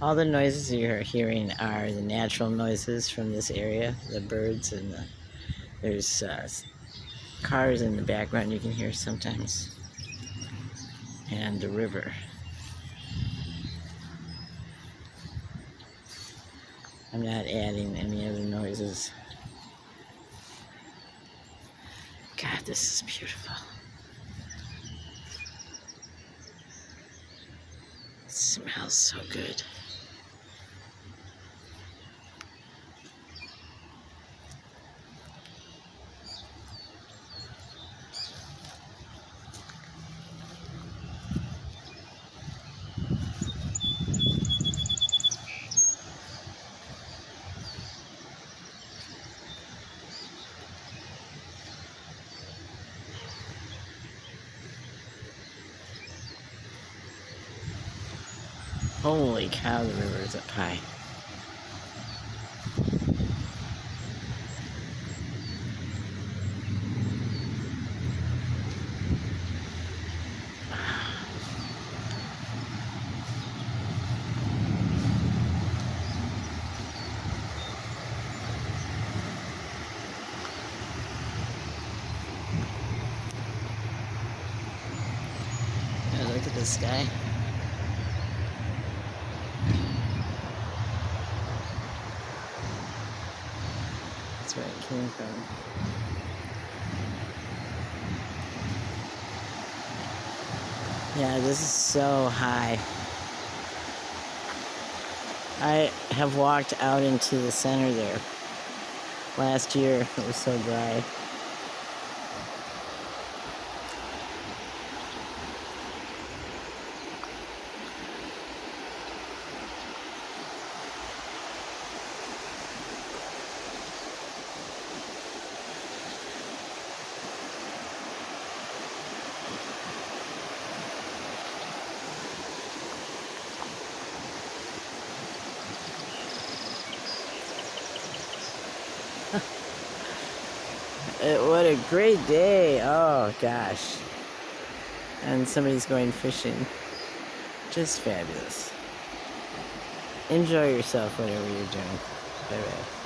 All the noises you're hearing are the natural noises from this area, the birds and there's cars in the background you can hear sometimes, and the river. I'm not adding any other noises. God, this is beautiful. It smells so good. Holy cow, the river is up high. Yeah, look at the sky. That's where it came from. Yeah, this is so high. I have walked out into the center there. Last year, it was so dry. What a great day. Oh gosh. And somebody's going fishing. Just fabulous. Enjoy yourself, whatever you're doing. Bye bye.